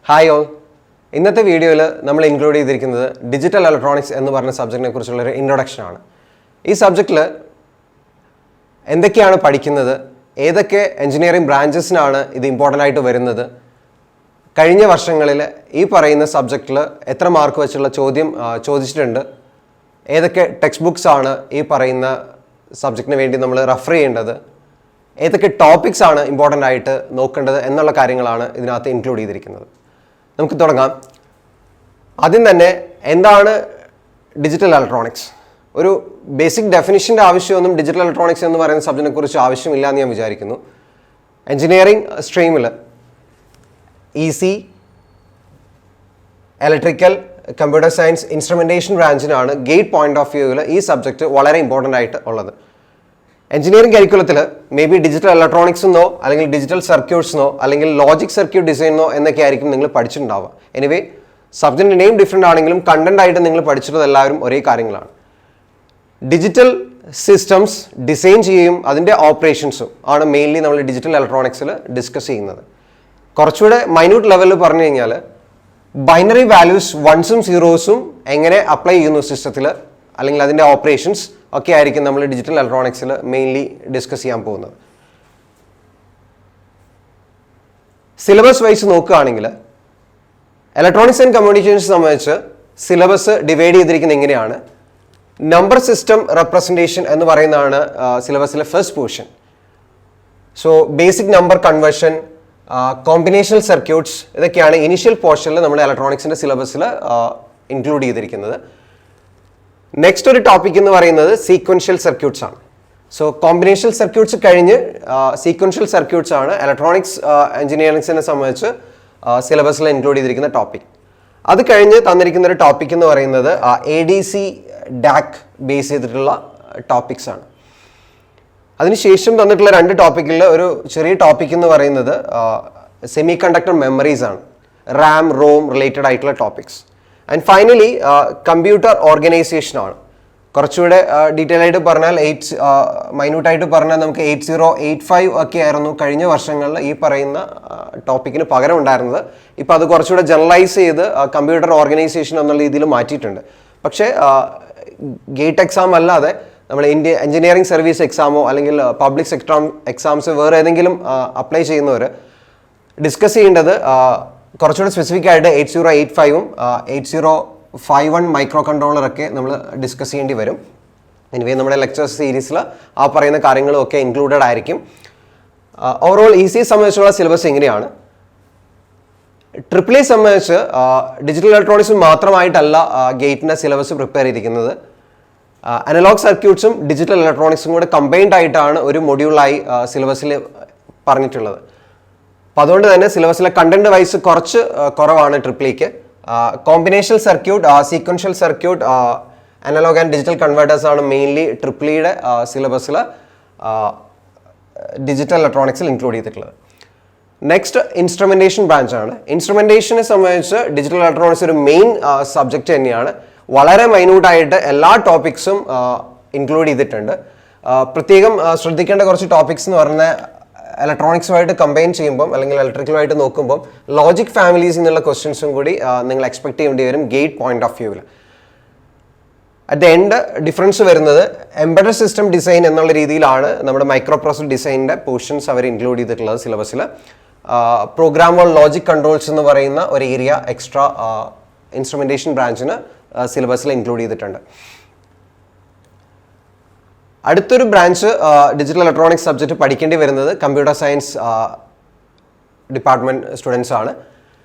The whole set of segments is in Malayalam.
Hi all. ഇന്നത്തെ വീഡിയോയിൽ നമ്മൾ ഇൻക്ലൂഡ് ചെയ്തിരിക്കുന്നത് ഡിജിറ്റൽ ഇലക്ട്രോണിക്സ് എന്ന് പറഞ്ഞ സബ്ജക്റ്റിനെ കുറിച്ചുള്ളൊരു ഇൻട്രൊഡക്ഷനാണ്. ഈ സബ്ജക്റ്റിൽ എന്തൊക്കെയാണ് പഠിക്കുന്നത്, ഏതൊക്കെ എഞ്ചിനീയറിംഗ് ബ്രാഞ്ചസിനാണ് ഇത് ഇമ്പോർട്ടൻ്റ് ആയിട്ട് വരുന്നത്, കഴിഞ്ഞ വർഷങ്ങളിൽ ഈ പറയുന്ന സബ്ജക്റ്റിൽ എത്ര മാർക്ക് വെച്ചുള്ള ചോദ്യം ചോദിച്ചിട്ടുണ്ട്, ഏതൊക്കെ ടെക്സ്റ്റ് ബുക്സ് ആണ് ഈ പറയുന്ന സബ്ജക്റ്റിന് വേണ്ടി നമ്മൾ റെഫർ ചെയ്യേണ്ടത്, ഏതൊക്കെ ടോപ്പിക്സ് ആണ് ഇമ്പോർട്ടൻ്റ് ആയിട്ട് നോക്കേണ്ടത് എന്നുള്ള കാര്യങ്ങളാണ് ഇതിനകത്ത് ഇൻക്ലൂഡ് ചെയ്തിരിക്കുന്നത്. നമുക്ക് തുടങ്ങാം. ആദ്യം തന്നെ എന്താണ് ഡിജിറ്റൽ ഇലക്ട്രോണിക്സ്? ഒരു ബേസിക് ഡെഫിനിഷൻ്റെ ആവശ്യമൊന്നും ഡിജിറ്റൽ ഇലക്ട്രോണിക്സ് എന്ന് പറയുന്ന സബ്ജക്റ്റിനെ കുറിച്ച് ആവശ്യമില്ല എന്ന് ഞാൻ വിചാരിക്കുന്നു. എഞ്ചിനീയറിംഗ് സ്ട്രീമിൽ EC, electrical, computer science, instrumentation ബ്രാഞ്ചിനാണ് ഗേറ്റ് പോയിന്റ് ഓഫ് വ്യൂവിൽ ഈ സബ്ജക്റ്റ് വളരെ ഇമ്പോർട്ടൻ്റ് ആയിട്ട് ഉള്ളത്. എഞ്ചിനീയറിംഗ് കരിക്കുലത്തിൽ മേ ബി ഡിജിറ്റൽ ഇലക്ട്രോണിക്സെന്നോ അല്ലെങ്കിൽ ഡിജിറ്റൽ സർക്യൂട്ട്സിനോ അല്ലെങ്കിൽ ലോജിക് സർക്യൂട്ട് ഡിസൈനോ എന്നൊക്കെ ആയിരിക്കും നിങ്ങൾ പഠിച്ചിട്ടുണ്ടാവുക. എനിവേ സബ്ജക്റ്റിൻ്റെ നെയിം ഡിഫറെൻ്റ് ആണെങ്കിലും കണ്ടന്റ് ആയിട്ട് നിങ്ങൾ പഠിച്ചിട്ടുള്ളത് എല്ലാവരും ഒരേ കാര്യങ്ങളാണ്. ഡിജിറ്റൽ സിസ്റ്റംസ് ഡിസൈൻ ചെയ്യുകയും അതിൻ്റെ ഓപ്പറേഷൻസും ആണ് മെയിൻലി നമ്മൾ ഡിജിറ്റൽ ഇലക്ട്രോണിക്സിൽ ഡിസ്കസ് ചെയ്യുന്നത്. കുറച്ചുകൂടെ മൈന്യൂട്ട് ലെവലിൽ പറഞ്ഞു കഴിഞ്ഞാൽ ബൈനറി വാല്യൂസ് വൺസും സീറോസും എങ്ങനെ അപ്ലൈ ചെയ്യുന്നു സിസ്റ്റത്തിൽ അല്ലെങ്കിൽ അതിൻ്റെ ഓപ്പറേഷൻസ് ഒക്കെ ആയിരിക്കും നമ്മൾ ഡിജിറ്റൽ ഇലക്ട്രോണിക്സിൽ മെയിൻലി ഡിസ്കസ് ചെയ്യാൻ പോകുന്നത്. സിലബസ് വൈസ് നോക്കുകയാണെങ്കിൽ ഇലക്ട്രോണിക്സ് ആൻഡ് കമ്മ്യൂണിക്കേഷൻസ് സംബന്ധിച്ച് സിലബസ് ഡിവൈഡ് ചെയ്തിരിക്കുന്നത് എങ്ങനെയാണ്? നമ്പർ സിസ്റ്റം റെപ്രസെൻറ്റേഷൻ എന്ന് പറയുന്നതാണ് സിലബസിലെ first portion. So basic number conversion, combinational circuits, ഇതൊക്കെയാണ് ഇനിഷ്യൽ പോർഷനിൽ നമ്മൾ ഇലക്ട്രോണിക്സിൻ്റെ സിലബസിൽ ഇൻക്ലൂഡ് ചെയ്തിരിക്കുന്നത്. നെക്സ്റ്റ് ഒരു ടോപ്പിക് എന്ന് പറയുന്നത് സീക്വൻഷ്യൽ സർക്യൂട്ട്സ് ആണ്. സോ കോമ്പിനേഷണൽ സർക്യൂട്ട്സ് കഴിഞ്ഞ് സീക്വൻഷ്യൽ സർക്യൂട്ട്സ് ആണ് ഇലക്ട്രോണിക്സ് എഞ്ചിനീയറിംഗ്സിനെ സംബന്ധിച്ച് സിലബസിൽ ഇൻക്ലൂഡ് ചെയ്തിരിക്കുന്ന ടോപ്പിക്. അത് കഴിഞ്ഞ് തന്നിരിക്കുന്ന ഒരു ടോപ്പിക് എന്ന് പറയുന്നത് ADC DAC ബേസ് ചെയ്തിട്ടുള്ള ടോപ്പിക്സ് ആണ്. അതിനുശേഷം തന്നിട്ടുള്ള രണ്ട് ടോപ്പിക്കിൽ ഒരു ചെറിയ ടോപ്പിക് എന്ന് പറയുന്നത് സെമി കണ്ടക്ടർ മെമ്മറീസ് ആണ്, RAM, ROM റിലേറ്റഡ് ആയിട്ടുള്ള topics. And finally computer organisation ആണ്. കുറച്ചുകൂടെ ഡീറ്റെയിൽ ആയിട്ട് പറഞ്ഞാൽ മൈന്യൂട്ടായിട്ട് പറഞ്ഞാൽ നമുക്ക് 8085 ഒക്കെ ആയിരുന്നു കഴിഞ്ഞ വർഷങ്ങളിൽ ഈ പറയുന്ന ടോപ്പിക്കിന് പകരം ഉണ്ടായിരുന്നത്. ഇപ്പോൾ അത് കുറച്ചുകൂടെ ജനറലൈസ് ചെയ്ത് കമ്പ്യൂട്ടർ ഓർഗനൈസേഷൻ എന്നുള്ള രീതിയിൽ മാറ്റിയിട്ടുണ്ട്. പക്ഷേ ഗേറ്റ് എക്സാം അല്ലാതെ നമ്മൾ എഞ്ചിനീയറിംഗ് സർവീസ് എക്സാമോ അല്ലെങ്കിൽ പബ്ലിക് സെക്ടർ എക്സാംസ് വേറെ ഏതെങ്കിലും അപ്ലൈ ചെയ്യുന്നവർ ഡിസ്കസ് ചെയ്യേണ്ടത് കുറച്ചുകൂടെ സ്പെസിഫിക് ആയിട്ട് 8085ഉം 8051 മൈക്രോ കൺട്രോളറൊക്കെ നമ്മൾ ഡിസ്കസ് ചെയ്യേണ്ടി വരും. എനിവേ നമ്മുടെ ലെക്ചേഴ്സ് സീരീസിൽ ആ പറയുന്ന കാര്യങ്ങളും ഒക്കെ ഇൻക്ലൂഡഡ് ആയിരിക്കും. ഓവറോൾ EC സംബന്ധിച്ചുള്ള സിലബസ് എങ്ങനെയാണ്? EEE സംബന്ധിച്ച് ഡിജിറ്റൽ ഇലക്ട്രോണിക്സ് മാത്രമായിട്ടല്ല ഗേറ്റിൻ്റെ സിലബസ് പ്രിപ്പയർ ചെയ്തിരിക്കുന്നത്. അനലോഗ് സർക്യൂട്ട്സും ഡിജിറ്റൽ ഇലക്ട്രോണിക്സും കൂടെ കമ്പൈൻഡ് ആയിട്ടാണ് ഒരു മൊഡ്യൂളായി സിലബസിൽ പറഞ്ഞിട്ടുള്ളത്. അപ്പോൾ അതുകൊണ്ട് തന്നെ സിലബസിലെ കണ്ടന്റ് വൈസ് കുറച്ച് കുറവാണ് EEEക്ക്. Combinational circuit, sequential circuit, analogue and digital converters ആണ് മെയിൻലി EEEയുടെ സിലബസിൽ ഡിജിറ്റൽ ഇലക്ട്രോണിക്സിൽ ഇൻക്ലൂഡ് ചെയ്തിട്ടുള്ളത്. നെക്സ്റ്റ് ഇൻസ്ട്രുമെൻറ്റേഷൻ ബ്രാഞ്ചാണ്. ഇൻസ്ട്രുമെൻറ്റേഷനെ സംബന്ധിച്ച് ഡിജിറ്റൽ ഇലക്ട്രോണിക്സ് ഒരു മെയിൻ സബ്ജക്റ്റ് തന്നെയാണ്. വളരെ മൈന്യൂട്ടായിട്ട് എല്ലാ ടോപ്പിക്സും ഇൻക്ലൂഡ് ചെയ്തിട്ടുണ്ട്. പ്രത്യേകം ശ്രദ്ധിക്കേണ്ട കുറച്ച് ടോപ്പിക്സ് എന്ന് പറഞ്ഞാൽ ഇലക്ട്രോണിക്സുമായിട്ട് കമ്പൈൻ ചെയ്യുമ്പം അല്ലെങ്കിൽ ഇലക്ട്രിക്കലുമായിട്ട് നോക്കുമ്പം ലോജിക് ഫാമിലീസ് എന്നുള്ള ക്വസ്റ്റ്യൻസും കൂടി നിങ്ങൾ എക്സ്പെക്ട് ചെയ്യേണ്ടി വരും ഗേറ്റ് പോയിന്റ് ഓഫ് വ്യൂവിൽ. അറ്റ് ദ എൻഡ് ഡിഫറൻസ് വരുന്നത് എംബഡഡ് സിസ്റ്റം ഡിസൈൻ എന്നുള്ള രീതിയിലാണ് നമ്മുടെ മൈക്രോ പ്രോസസർ ഡിസൈനിൻ്റെ പോർഷൻസ് അവർ ഇൻക്ലൂഡ് ചെയ്തിട്ടുള്ളത് സിലബസിൽ. പ്രോഗ്രാമബിൾ ലോജിക് കൺട്രോൾസ് എന്ന് പറയുന്ന ഒരു ഏരിയ എക്സ്ട്രാ ഇൻസ്ട്രുമെൻറ്റേഷൻ ബ്രാഞ്ചിന് സിലബസിൽ ഇൻക്ലൂഡ് ചെയ്തിട്ടുണ്ട്. അടുത്തൊരു ബ്രാഞ്ച് ഡിജിറ്റൽ ഇലക്ട്രോണിക്സ് സബ്ജക്റ്റ് പഠിക്കേണ്ടി വരുന്നത് കമ്പ്യൂട്ടർ സയൻസ് ഡിപ്പാർട്ട്മെൻറ്റ് സ്റ്റുഡൻസ് ആണ്.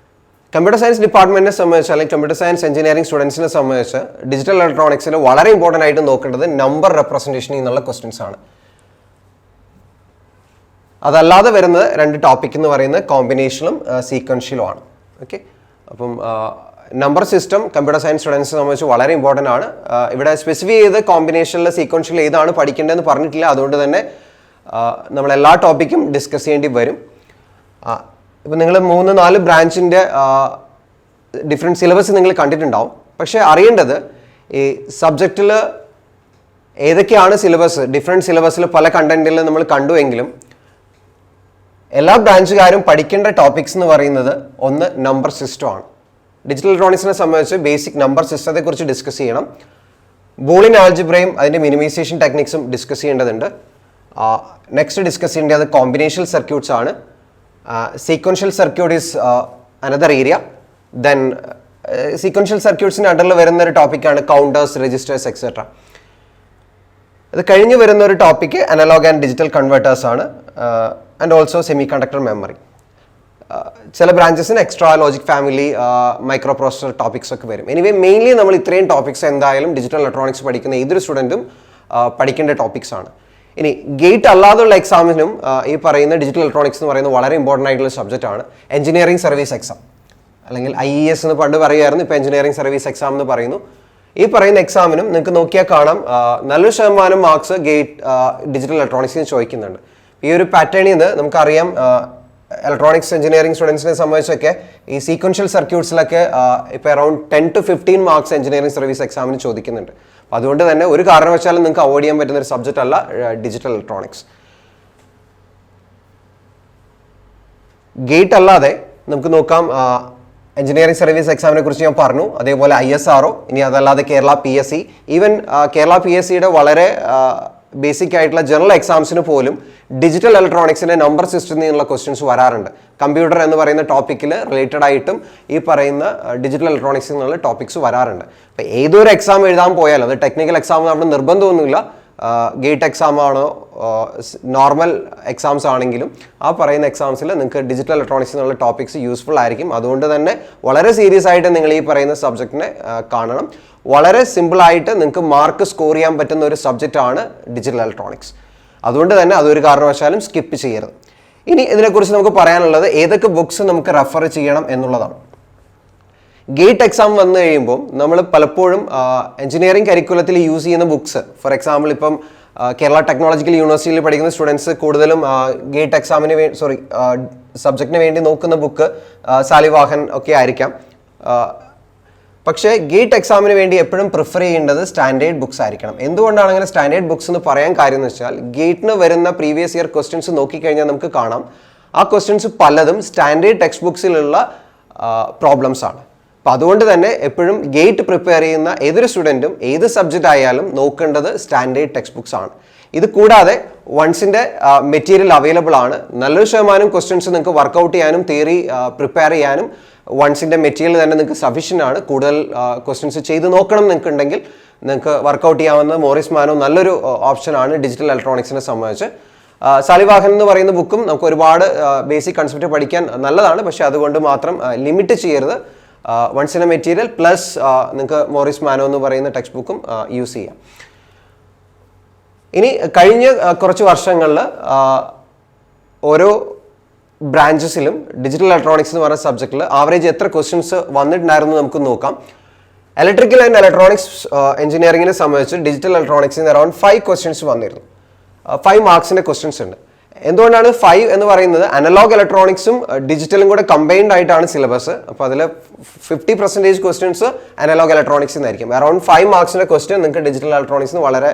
കമ്പ്യൂട്ടർ സയൻസ് ഡിപ്പാർട്ട്മെൻറ്റിനെ സംബന്ധിച്ച് അല്ലെങ്കിൽ കമ്പ്യൂട്ടർ സയൻസ് എഞ്ചിനീയറിംഗ് സ്റ്റുഡൻസിനെ സംബന്ധിച്ച് ഡിജിറ്റൽ ഇലക്ട്രോണിക്സിൽ വളരെ ഇമ്പോർട്ടൻ്റ് ആയിട്ട് നോക്കേണ്ടത് നമ്പർ റെപ്രസെൻറ്റേഷൻ എന്നുള്ള ക്വസ്റ്റ്യൻസ് ആണ്. അതല്ലാതെ വരുന്നത് രണ്ട് ടോപ്പിക് എന്ന് പറയുന്നത് കോമ്പിനേഷനും സീക്വൻഷ്യലും ആണ്. ഓക്കെ, അപ്പം നമ്പർ സിസ്റ്റം കമ്പ്യൂട്ടർ സയൻസ് സ്റ്റുഡൻസിനെ സംബന്ധിച്ച് വളരെ ഇമ്പോർട്ടൻ്റ് ആണ്. ഇവിടെ സ്പെസിഫൈ ചെയ്ത് കോമ്പിനേഷനിൽ സീക്വൻഷ്യൽ ഏതാണ് പഠിക്കേണ്ടതെന്ന് പറഞ്ഞിട്ടില്ല. അതുകൊണ്ട് തന്നെ നമ്മൾ എല്ലാ ടോപ്പിക്കും ഡിസ്കസ് ചെയ്യേണ്ടി വരും. ഇപ്പം നിങ്ങൾ 3-4 ബ്രാഞ്ചിൻ്റെ ഡിഫറെൻറ്റ് സിലബസ് നിങ്ങൾ കണ്ടിട്ടുണ്ടാവും. പക്ഷേ അറിയേണ്ടത് ഈ സബ്ജക്റ്റിൽ ഏതൊക്കെയാണ് സിലബസ്, ഡിഫറെൻറ്റ് സിലബസിൽ പല കണ്ടൻറ്റിൽ നമ്മൾ കണ്ടുവെങ്കിലും എല്ലാ ബ്രാഞ്ചുകാരും പഠിക്കേണ്ട ടോപ്പിക്സ് എന്ന് പറയുന്നത് ഒന്ന് നമ്പർ സിസ്റ്റമാണ്. ഡിജിറ്റൽ ഇലക്ട്രോണിക്സിനെ സംബന്ധിച്ച് ബേസിക് നമ്പർ സിസ്റ്റത്തെക്കുറിച്ച് ഡിസ്കസ് ചെയ്യണം. ബൂളിയൻ ആൾജിബ്രയും അതിൻ്റെ മിനിമൈസേഷൻ ടെക്നിക്സും ഡിസ്കസ് ചെയ്യേണ്ടതുണ്ട്. നെക്സ്റ്റ് ഡിസ്കസ് ചെയ്യേണ്ടത് കോമ്പിനേഷണൽ സർക്യൂട്ട്സ് ആണ്. Sequential circuit is another area. Then sequential സർക്യൂട്ട്സിന് അണ്ടറിൽ വരുന്ന ഒരു ടോപ്പിക്കാണ് കൗണ്ടേഴ്സ്, രജിസ്റ്റേഴ്സ് എക്സെട്ര. ഇത് കഴിഞ്ഞ് വരുന്ന ഒരു topic analogue and digital converters ആണ്, and also semiconductor memory. ചില ബ്രാഞ്ചസിന് extra logic family, microprocessor topics ഒക്കെ വരും. എനിവേ മെയിൻലി നമ്മൾ ഇത്രയും ടോപ്പിക്സ് എന്തായാലും ഡിജിറ്റൽ ഇലക്ട്രോണിക്സ് പഠിക്കുന്ന ഏതൊരു സ്റ്റുഡൻറ്റും പഠിക്കേണ്ട ടോപ്പിക്സ് ആണ്. ഇനി ഗേറ്റ് അല്ലാതുള്ള എക്സാമിനും ഈ പറയുന്ന ഡിജിറ്റൽ ഇലക്ട്രോണിക്സ് എന്ന് പറയുന്നത് വളരെ ഇമ്പോർട്ടൻ്റ് ആയിട്ടുള്ള സബ്ജക്റ്റ് ആണ്. എഞ്ചിനീയറിംഗ് സർവീസ് എക്സാം അല്ലെങ്കിൽ IES എന്ന് പണ്ട് പറയുമായിരുന്നു, ഇപ്പോൾ എഞ്ചിനീയറിംഗ് സർവീസ് എക്സാം എന്ന് പറയുന്നു. ഈ പറയുന്ന എക്സാമിനും നിങ്ങൾക്ക് നോക്കിയാൽ കാണാം നല്ലൊരു ശതമാനം മാർക്സ് ഗേറ്റ് ഡിജിറ്റൽ ഇലക്ട്രോണിക്സിന് ചോദിക്കുന്നുണ്ട്. ഈ ഒരു പാറ്റേണിൽ നിന്ന് നമുക്കറിയാം ഇലക്ട്രോണിക്സ് എഞ്ചിനീയറിംഗ് സ്റ്റുഡൻസിനെ സംബന്ധിച്ചൊക്കെ ഈ സീക്വൻഷ്യൽ സർക്യൂട്ട്സിലൊക്കെ ഇപ്പോൾ around 10 to 15 marks engineering service എക്സാമിന് ചോദിക്കുന്നുണ്ട്. അപ്പോൾ അതുകൊണ്ട് തന്നെ ഒരു കാരണവശാലും നിങ്ങൾക്ക് അവോയ്ഡ് ചെയ്യാൻ പറ്റുന്ന ഒരു സബ്ജക്റ്റ് അല്ല ഡിജിറ്റൽ ഇലക്ട്രോണിക്സ്. ഗേറ്റ് അല്ലാതെ നമുക്ക് നോക്കാം എഞ്ചിനീയറിംഗ് സർവീസ് എക്സാമിനെ കുറിച്ച് ഞാൻ പറഞ്ഞു, അതേപോലെ ISRO, ഇനി അതല്ലാതെ കേരള PSC. ഈവൻ കേരള PSCയുടെ വളരെ ബേസിക് ആയിട്ടുള്ള ജനറൽ എക്സാംസിന് പോലും ഡിജിറ്റൽ ഇലക്ട്രോണിക്സിൻ്റെ നമ്പർ സിസ്റ്റത്തിൽ നിന്നുള്ള ക്വസ്റ്റ്യൻസ് വരാറുണ്ട്. കമ്പ്യൂട്ടർ എന്ന് പറയുന്ന ടോപ്പിക്കിൽ റിലേറ്റഡ് ആയിട്ടും ഈ പറയുന്ന ഡിജിറ്റൽ ഇലക്ട്രോണിക്സിൽ നിന്നുള്ള ടോപ്പിക്സ് വരാറുണ്ട്. അപ്പോൾ ഏതൊരു എക്സാം എഴുതാൻ പോയാലും അത് ടെക്നിക്കൽ എക്സാം നമ്മുടെ നിർബന്ധമൊന്നുമില്ല, ഗേറ്റ് എക്സാം ആണോ നോർമൽ എക്സാംസ് ആണെങ്കിലും ആ പറയുന്ന എക്സാംസിൽ നിങ്ങൾക്ക് ഡിജിറ്റൽ ഇലക്ട്രോണിക്സിൽ നിന്നുള്ള ടോപ്പിക്സ് യൂസ്ഫുൾ ആയിരിക്കും. അതുകൊണ്ട് തന്നെ വളരെ സീരിയസ് ആയിട്ട് നിങ്ങൾ ഈ പറയുന്ന സബ്ജക്റ്റിനെ കാണണം. വളരെ സിമ്പിളായിട്ട് നിങ്ങൾക്ക് മാർക്ക് സ്കോർ ചെയ്യാൻ പറ്റുന്ന ഒരു സബ്ജക്റ്റാണ് ഡിജിറ്റൽ ഇലക്ട്രോണിക്സ്. അതുകൊണ്ട് തന്നെ അതൊരു കാരണവശാലും സ്കിപ്പ് ചെയ്യരുത്. ഇനി ഇതിനെക്കുറിച്ച് നമുക്ക് പറയാനുള്ളത് ഏതൊക്കെ ബുക്സ് നമുക്ക് റെഫർ ചെയ്യണം എന്നുള്ളതാണ്. ഗേറ്റ് എക്സാം വന്നു കഴിയുമ്പോൾ നമ്മൾ പലപ്പോഴും എഞ്ചിനീയറിംഗ് കരിക്കുലത്തിൽ യൂസ് ചെയ്യുന്ന ബുക്സ്, ഫോർ എക്സാമ്പിൾ ഇപ്പം കേരള ടെക്നോളജിക്കൽ യൂണിവേഴ്സിറ്റിയിൽ പഠിക്കുന്ന സ്റ്റുഡൻസ് കൂടുതലും ഗേറ്റ് എക്സാമിന് സബ്ജക്റ്റിന് വേണ്ടി നോക്കുന്ന ബുക്ക് സാലിവാഹൻ ഒക്കെ ആയിരിക്കാം. പക്ഷേ ഗേറ്റ് എക്സാമിന് വേണ്ടി എപ്പോഴും പ്രിഫർ ചെയ്യേണ്ടത് സ്റ്റാൻഡേർഡ് ബുക്സ് ആയിരിക്കണം. എന്തുകൊണ്ടാണ് അങ്ങനെ സ്റ്റാൻഡേർഡ് ബുക്സ് എന്ന് പറയാൻ കാര്യം എന്ന് വെച്ചാൽ ഗേറ്റിന് വരുന്ന പ്രീവിയസ് ഇയർ ക്വസ്റ്റ്യൻസ് നോക്കിക്കഴിഞ്ഞാൽ നമുക്ക് കാണാം ആ ക്വസ്റ്റ്യൻസ് പലതും സ്റ്റാൻഡേർഡ് ടെക്സ്റ്റ് ബുക്സിലുള്ള പ്രോബ്ലംസ് ആണ്. അപ്പോൾ അതുകൊണ്ട് തന്നെ എപ്പോഴും ഗേറ്റ് പ്രിപ്പയർ ചെയ്യുന്ന ഏതൊരു സ്റ്റുഡൻറ്റും ഏത് സബ്ജക്റ്റ് ആയാലും നോക്കേണ്ടത് സ്റ്റാൻഡേർഡ് ടെക്സ്റ്റ് ബുക്സ് ആണ്. ഇത് കൂടാതെ വൺസിൻ്റെ മെറ്റീരിയൽ അവൈലബിൾ ആണ്. നല്ലൊരു ശതമാനം ക്വസ്റ്റ്യൻസ് നിങ്ങൾക്ക് വർക്കൗട്ട് ചെയ്യാനും തിയറി പ്രിപ്പയർ ചെയ്യാനും വൺസിൻ്റെ മെറ്റീരിയൽ തന്നെ നിങ്ങൾക്ക് സഫീഷ്യൻ്റ് ആണ്. കൂടുതൽ ക്വസ്റ്റ്യൻസ് ചെയ്ത് നോക്കണം നിങ്ങൾക്കുണ്ടെങ്കിൽ നിങ്ങൾക്ക് വർക്കൗട്ട് ചെയ്യാവുന്ന മോറിസ് മാനോ നല്ലൊരു ഓപ്ഷനാണ് ഡിജിറ്റൽ ഇലക്ട്രോണിക്സിനെ സംബന്ധിച്ച്. സാലിവാഹൻ എന്ന് പറയുന്ന ബുക്കും നമുക്ക് ഒരുപാട് ബേസിക് കൺസെപ്റ്റ് പഠിക്കാൻ നല്ലതാണ്. പക്ഷേ അതുകൊണ്ട് മാത്രം ലിമിറ്റ് ചെയ്യരുത്. വൺസിൻ്റെ മെറ്റീരിയൽ പ്ലസ് നിങ്ങൾക്ക് മോറിസ് മാനോ എന്ന് പറയുന്ന ടെക്സ്റ്റ് ബുക്കും യൂസ് ചെയ്യാം. ഇനി കഴിഞ്ഞ കുറച്ച് വർഷങ്ങളിൽ ഓരോ ബ്രാഞ്ചസിലും ഡിജിറ്റൽ ഇലക്ട്രോണിക്സ് എന്ന് പറയുന്ന സബ്ജക്റ്റിൽ ആവറേജ് എത്ര ക്വസ്റ്റ്യൻസ് വന്നിട്ടുണ്ടായിരുന്നു നമുക്ക് നോക്കാം. ഇലക്ട്രിക്കൽ ആൻഡ് ഇലക്ട്രോണിക്സ് എഞ്ചിനീയറിംഗിനെ സംബന്ധിച്ച് ഡിജിറ്റൽ ഇലക്ട്രോണിക്സിന് അറൌണ്ട് 5 ക്വസ്റ്റ്യൻസ് വന്നിരുന്നു. 5 മാർക്സിൻ്റെ ക്വസ്റ്റ്യൻസ് ഉണ്ട്. എന്തുകൊണ്ടാണ് 5 എന്ന് പറയുന്നത്? അനലോഗ് ഇലക്ട്രോണിക്സും ഡിജിറ്റലും കൂടെ കമ്പൈൻഡ് ആയിട്ടാണ് സിലബസ്. അപ്പോൾ അതിൽ 50% ക്വസ്റ്റ്യൻസ് അനലോഗ് ഇലക്ട്രോണിക്സിൽ നിന്നായിരിക്കും. അറൌണ്ട് 5 മാർക്സിൻ്റെ ക്വസ്റ്റ്യൻ നിങ്ങൾക്ക് ഡിജിറ്റൽ ഇലക്ട്രോണിക്സിന് വളരെ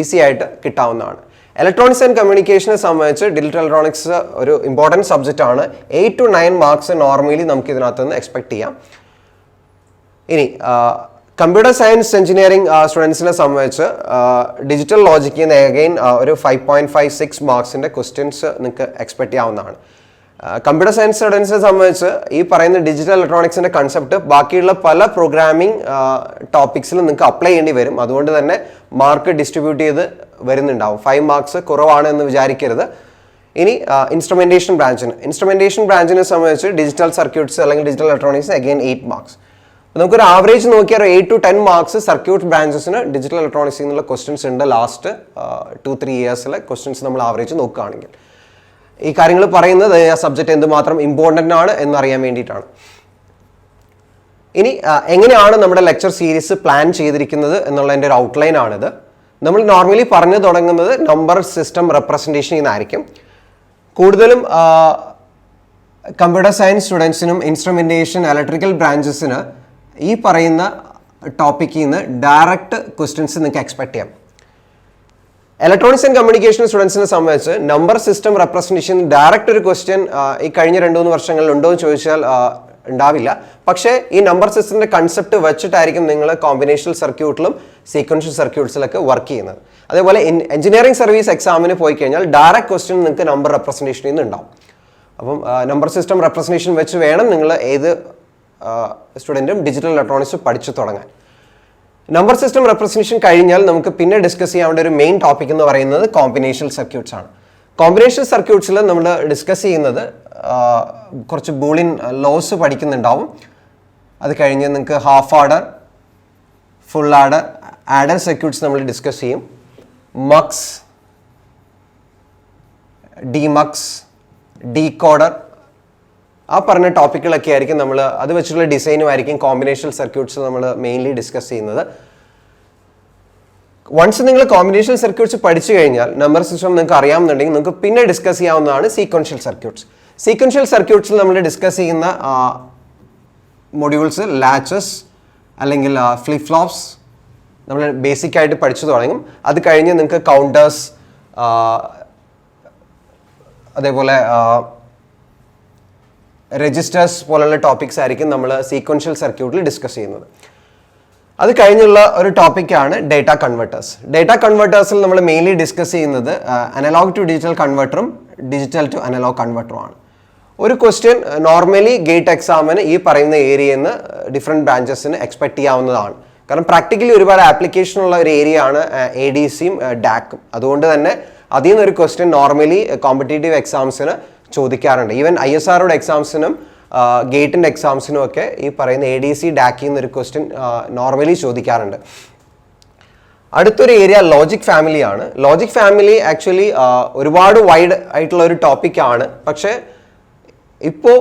ഈസി ആയിട്ട് കിട്ടാവുന്നതാണ്. ഇലക്ട്രോണിക്സ് ആൻഡ് കമ്മ്യൂണിക്കേഷനെ സംബന്ധിച്ച് ഡിജിറ്റൽ ഇലക്ട്രോണിക്സ് ഒരു ഇമ്പോർട്ടൻറ്റ് സബ്ജക്റ്റ് ആണ്. 8 to 9 മാർക്സ് നോർമലി നമുക്ക് ഇതിനകത്ത് നിന്ന് എക്സ്പെക്ട് ചെയ്യാം. ഇനി കമ്പ്യൂട്ടർ സയൻസ് എഞ്ചിനീയറിംഗ് സ്റ്റുഡൻസിനെ സംബന്ധിച്ച് ഡിജിറ്റൽ ലോജിക്കിൽ നിന്ന് അഗെയിൻ ഒരു 5.56 മാർക്സിൻ്റെ ക്വസ്റ്റ്യൻസ് നിങ്ങൾക്ക് എക്സ്പെക്ട് ചെയ്യാവുന്നതാണ്. കമ്പ്യൂട്ടർ സയൻസ് സ്റ്റുഡൻസിനെ സംബന്ധിച്ച് ഈ പറയുന്ന ഡിജിറ്റൽ ഇലക്ട്രോണിക്സിൻ്റെ കൺസെപ്റ്റ് ബാക്കിയുള്ള പല പ്രോഗ്രാമിംഗ് ടോപ്പിക്സിലും നിങ്ങൾക്ക് അപ്ലൈ ചെയ്യേണ്ടി വരും. അതുകൊണ്ട് തന്നെ മാർക്ക് ഡിസ്ട്രിബ്യൂട്ട് ചെയ്ത് വരുന്നുണ്ടാവും. 5 മാർക്സ് കുറവാണ് എന്ന് വിചാരിക്കരുത്. ഇനി ഇൻസ്ട്രുമെൻറ്റേഷൻ ബ്രാഞ്ചിനെ സംബന്ധിച്ച് ഡിജിറ്റൽ സർക്യൂട്ട്സ് അല്ലെങ്കിൽ ഡിജിറ്റൽ ഇലക്ട്രോണിക്സ് അഗെയിൻ 8 മാർക്സ്. നമുക്കൊരു ആവറേജ് നോക്കിയാൽ 8 to 10 മാർക്സ് സർക്യൂട്ട് ബ്രാഞ്ചസിന് ഡിജിറ്റൽ ഇലക്ട്രോണിക്സിൽ നിന്നുള്ള ക്വസ്റ്റ്യൻസ് ഉണ്ട്. ലാസ്റ്റ് 2-3 ഇയേഴ്സിലെ ക്വസ്റ്റ്യൻസ് നമ്മൾ ആവറേജ് നോക്കുകയാണെങ്കിൽ ഈ കാര്യങ്ങൾ പറയുന്നത് ആ സബ്ജക്റ്റ് എന്തുമാത്രം ഇമ്പോർട്ടൻ്റ് ആണ് എന്നറിയാൻ വേണ്ടിയിട്ടാണ്. ഇനി എങ്ങനെയാണ് നമ്മുടെ ലെക്ചർ സീരീസ് പ്ലാൻ ചെയ്തിരിക്കുന്നത് എന്നുള്ളതിൻ്റെ ഒരു ഔട്ട്ലൈൻ ആണിത്. നമ്മൾ നോർമലി പറഞ്ഞു തുടങ്ങുന്നത് നമ്പർ സിസ്റ്റം റെപ്രസെൻറ്റേഷനിൽ നിന്നായിരിക്കും. കൂടുതലും കമ്പ്യൂട്ടർ സയൻസ് സ്റ്റുഡൻസിനും ഇൻസ്ട്രുമെൻറ്റേഷൻ ഇലക്ട്രിക്കൽ ബ്രാഞ്ചസിന് ഈ പറയുന്ന ടോപ്പിക്കിൽ നിന്ന് ഡയറക്റ്റ് ക്വസ്റ്റ്യൻസ് നിങ്ങൾക്ക് എക്സ്പെക്ട് ചെയ്യാം. ഇലക്ട്രോണിക്സ് ആൻഡ് കമ്മ്യൂണിക്കേഷൻ സ്റ്റുഡൻസിനെ സംബന്ധിച്ച് നമ്പർ സിസ്റ്റം റെപ്രസെൻറ്റേഷൻ ഡയറക്റ്റ് ഒരു ക്വസ്റ്റ്യൻ ഈ കഴിഞ്ഞ 2-3 വർഷങ്ങളിൽ ഉണ്ടോ എന്ന് ചോദിച്ചാൽ ഉണ്ടാവില്ല. പക്ഷേ ഈ നമ്പർ സിസ്റ്റത്തിന്റെ കൺസെപ്റ്റ് വെച്ചിട്ടായിരിക്കും നിങ്ങൾ കോമ്പിനേഷണൽ സർക്യൂട്ടിലും സീക്വൻഷ്യൽ സർക്യൂട്ട്സിലൊക്കെ വർക്ക് ചെയ്യുന്നത്. അതേപോലെ എഞ്ചിനീയറിംഗ് സർവീസ് എക്സാമിന് പോയി കഴിഞ്ഞാൽ ഡയറക്റ്റ് ക്വസ്റ്റ്യൻ നിങ്ങൾക്ക് നമ്പർ റെപ്രസെൻറ്റേഷനിൽ നിന്ന് ഉണ്ടാവും. അപ്പം നമ്പർ സിസ്റ്റം റെപ്രസെൻറ്റേഷൻ വെച്ച് വേണം നിങ്ങൾ ഏത് സ്റ്റുഡൻറ്റും ഡിജിറ്റൽ ഇലക്ട്രോണിക്സ് പഠിച്ചു തുടങ്ങാൻ. നമ്പർ സിസ്റ്റം റെപ്രസെൻറ്റേഷൻ കഴിഞ്ഞാൽ നമുക്ക് പിന്നെ ഡിസ്കസ് ചെയ്യാവേണ്ട ഒരു മെയിൻ ടോപ്പിക് എന്ന് പറയുന്നത് കോമ്പിനേഷണൽ സർക്യൂട്ട്സ് ആണ്. കോമ്പിനേഷണൽ സർക്യൂട്ട്സിൽ നമ്മൾ ഡിസ്കസ് ചെയ്യുന്നത് കുറച്ച് ബൂളിയൻ ലോസ് പഠിക്കുന്നുണ്ടാവും. അത് കഴിഞ്ഞ് നിങ്ങൾക്ക് half adder, full adder, adder circuits നമ്മൾ ഡിസ്കസ് ചെയ്യും. മക്സ്, ഡിമക്സ്, ഡീകോഡർ, ആ പറഞ്ഞ ടോപ്പിക്കുകളൊക്കെ ആയിരിക്കും നമ്മൾ അത് വെച്ചിട്ടുള്ള ഡിസൈനും ആയിരിക്കും കോമ്പിനേഷണൽ സർക്യൂട്ട്സ് നമ്മൾ മെയിൻലി ഡിസ്കസ് ചെയ്യുന്നത്. വൺസ് നിങ്ങൾ കോമ്പിനേഷണൽ സർക്യൂട്ട്സ് പഠിച്ചു കഴിഞ്ഞാൽ നമ്പർ സിസ്റ്റം നിങ്ങൾക്ക് അറിയാമെന്നുണ്ടെങ്കിൽ നിങ്ങൾക്ക് പിന്നെ ഡിസ്കസ് ചെയ്യാവുന്നതാണ് സീക്വൻഷ്യൽ സർക്യൂട്ട്സ്. സീക്വൻഷ്യൽ സർക്യൂട്ട്സിൽ നമ്മൾ ഡിസ്കസ് ചെയ്യുന്ന മൊഡ്യൂൾസ് ലാച്ചസ് അല്ലെങ്കിൽ ഫ്ലിപ്പ് ഫ്ലോപ്സ് നമ്മൾ ബേസിക് ആയിട്ട് പഠിച്ചു തുടങ്ങും. അത് കഴിഞ്ഞ് നിങ്ങൾക്ക് കൗണ്ടേഴ്സ്, അതേപോലെ രജിസ്റ്റേഴ്സ് പോലുള്ള ടോപ്പിക്സ് ആയിരിക്കും നമ്മൾ സീക്വൻഷ്യൽ സർക്യൂട്ടിൽ ഡിസ്കസ് ചെയ്യുന്നത്. അത് കഴിഞ്ഞുള്ള ഒരു ടോപ്പിക്കാണ് ഡേറ്റ കൺവെർട്ടേഴ്സ്. ഡേറ്റ കൺവെർട്ടേഴ്സിൽ നമ്മൾ മെയിൻലി ഡിസ്കസ് ചെയ്യുന്നത് അനലോഗ് ടു ഡിജിറ്റൽ കൺവെർട്ടറും ഡിജിറ്റൽ ടു അനലോഗ് കൺവെർട്ടറും ആണ്. ഒരു ക്വസ്റ്റ്യൻ നോർമലി ഗേറ്റ് എക്സാമിന് ഈ പറയുന്ന ഏരിയയിൽ നിന്ന് ഡിഫറെൻറ്റ് ബ്രാഞ്ചസിന് എക്സ്പെക്ട് ചെയ്യാവുന്നതാണ്. കാരണം പ്രാക്ടിക്കലി ഒരുപാട് ആപ്ലിക്കേഷൻ ഉള്ള ഒരു ഏരിയ ആണ് ADCയും DACും. അതുകൊണ്ട് തന്നെ അതിൽ നിന്നൊരു ക്വസ്റ്റ്യൻ നോർമലി കോമ്പറ്റേറ്റീവ് എക്സാംസിന് ചോദിക്കാറുണ്ട്. ഈവൻ ISROയുടെ എക്സാംസിനും ഗേറ്റിൻ്റെ എക്സാംസിനും ഒക്കെ ഈ പറയുന്ന ADC DACയിൽ നിന്നൊരു ക്വസ്റ്റ്യൻ നോർമലി ചോദിക്കാറുണ്ട്. അടുത്തൊരു ഏരിയ ലോജിക് ഫാമിലിയാണ്. ലോജിക് ഫാമിലി ആക്ച്വലി ഒരുപാട് വൈഡ് ആയിട്ടുള്ള ഒരു ടോപ്പിക്കാണ്. പക്ഷേ ഇപ്പോൾ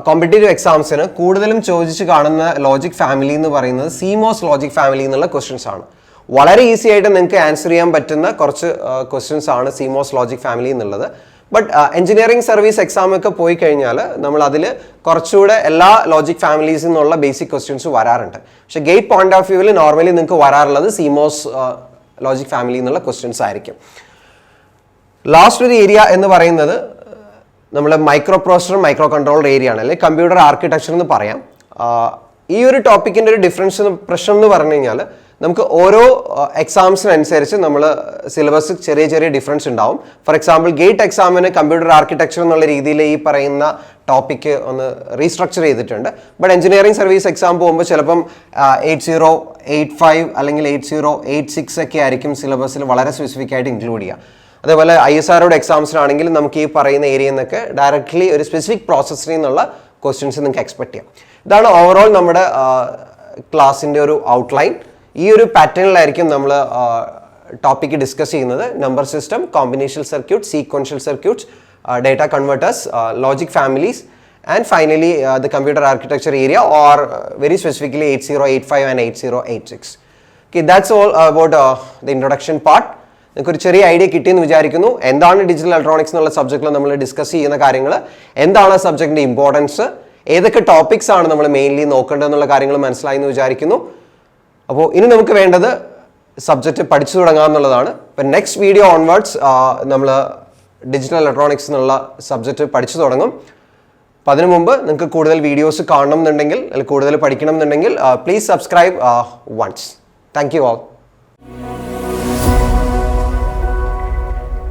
കോമ്പറ്റേറ്റീവ് എക്സാംസിന് കൂടുതലും ചോദിച്ച് കാണുന്ന ലോജിക് ഫാമിലി എന്ന് പറയുന്നത് CMOS ലോജിക് ഫാമിലി എന്നുള്ള ക്വസ്റ്റ്യൻസ് ആണ്. വളരെ ഈസി ആയിട്ട് നിങ്ങൾക്ക് ആൻസർ ചെയ്യാൻ പറ്റുന്ന കുറച്ച് ക്വസ്റ്റ്യൻസ് ആണ് CMOS ലോജിക് ഫാമിലി എന്നുള്ളത്. ബട്ട് എഞ്ചിനീയറിംഗ് സർവീസ് എക്സാം ഒക്കെ പോയി കഴിഞ്ഞാൽ നമ്മൾ അതിൽ കുറച്ചുകൂടെ എല്ലാ ലോജിക് ഫാമിലീസിൽ നിന്നുള്ള ബേസിക് ക്വസ്റ്റ്യൻസ് വരാറുണ്ട്. പക്ഷേ ഗേറ്റ് പോയിന്റ് ഓഫ് വ്യൂവിൽ നോർമലി നിങ്ങൾക്ക് വരാറുള്ളത് CMOS ലോജിക് ഫാമിലി എന്നുള്ള ക്വസ്റ്റ്യൻസ് ആയിരിക്കും. ലാസ്റ്റ് ഒരു ഏരിയ എന്ന് പറയുന്നത് നമ്മൾ micro processor micro controller area ആണ്, അല്ലെങ്കിൽ കമ്പ്യൂട്ടർ ആർക്കിടെക്ചർ എന്ന് പറയാം. ഈ ഒരു ടോപ്പിക്കിൻ്റെ ഒരു പ്രശ്നം എന്ന് പറഞ്ഞു കഴിഞ്ഞാൽ നമുക്ക് ഓരോ എക്സാംസിനനുസരിച്ച് നമ്മൾ സിലബസ് ചെറിയ ചെറിയ ഡിഫറൻസ് ഉണ്ടാവും. ഫോർ എക്സാമ്പിൾ ഗേറ്റ് എക്സാമിന് കമ്പ്യൂട്ടർ ആർക്കിടെക്ചർ എന്നുള്ള രീതിയിൽ ഈ പറയുന്ന ടോപ്പിക്ക് ഒന്ന് റീസ്ട്രക്ചർ ചെയ്തിട്ടുണ്ട്. ബട്ട് എഞ്ചിനീയറിംഗ് സർവീസ് എക്സാം പോകുമ്പോൾ ചിലപ്പം 8085 അല്ലെങ്കിൽ 8086 ഒക്കെ ആയിരിക്കും സിലബസിൽ വളരെ സ്പെസിഫിക് ആയിട്ട് ഇൻക്ലൂഡ് ചെയ്യുക. അതേപോലെ ISROയുടെ എക്സാംസിനാണെങ്കിൽ നമുക്ക് ഈ പറയുന്ന ഏരിയയിൽ നിന്നൊക്കെ ഡയറക്റ്റ്ലി ഒരു സ്പെസിഫിക് പ്രോസസ്സിൽ നിന്നുള്ള ക്വസ്റ്റ്യൻസ് നിങ്ങൾക്ക് എക്സ്പെക്ട് ചെയ്യാം. ഇതാണ് ഓവറോൾ നമ്മുടെ ക്ലാസ്സിൻ്റെ ഒരു ഔട്ട്ലൈൻ. ഈ ഒരു പാറ്റേണിലായിരിക്കും നമ്മൾ ടോപ്പിക്ക് ഡിസ്കസ് ചെയ്യുന്നത്. Number system, combinational circuit, sequential circuits, data converters, logic families, and finally the computer architecture area, or very specifically 8085 and 8086. Okay, that's all about the introduction part. നിങ്ങൾക്ക് ഒരു ചെറിയ ഐഡിയ കിട്ടിയെന്ന് വിചാരിക്കുന്നു. എന്താണ് ഡിജിറ്റൽ ഇലക്ട്രോണിക്സ് എന്നുള്ള സബ്ജക്റ്റിൽ നമ്മൾ ഡിസ്കസ് ചെയ്യുന്ന കാര്യങ്ങൾ, എന്താണ് ആ സബ്ജക്റ്റിൻ്റെ ഇമ്പോർട്ടൻസ്, ഏതൊക്കെ ടോപ്പിക്സ് ആണ് നമ്മൾ മെയിൻലി നോക്കേണ്ടതെന്നുള്ള കാര്യങ്ങൾ മനസ്സിലായി എന്ന് വിചാരിക്കുന്നു. അപ്പോൾ ഇനി നമുക്ക് വേണ്ടത് സബ്ജക്റ്റ് പഠിച്ചു തുടങ്ങാമെന്നുള്ളതാണ്. ഇപ്പം നെക്സ്റ്റ് വീഡിയോ ഓൺവേർഡ്സ് നമ്മൾ ഡിജിറ്റൽ ഇലക്ട്രോണിക്സ് എന്നുള്ള സബ്ജക്റ്റ് പഠിച്ചു തുടങ്ങും. അപ്പം അതിനു മുമ്പ് നിങ്ങൾക്ക് കൂടുതൽ വീഡിയോസ് കാണണം എന്നുണ്ടെങ്കിൽ, അല്ലെങ്കിൽ കൂടുതൽ പഠിക്കണം എന്നുണ്ടെങ്കിൽ please subscribe once. Thank you all.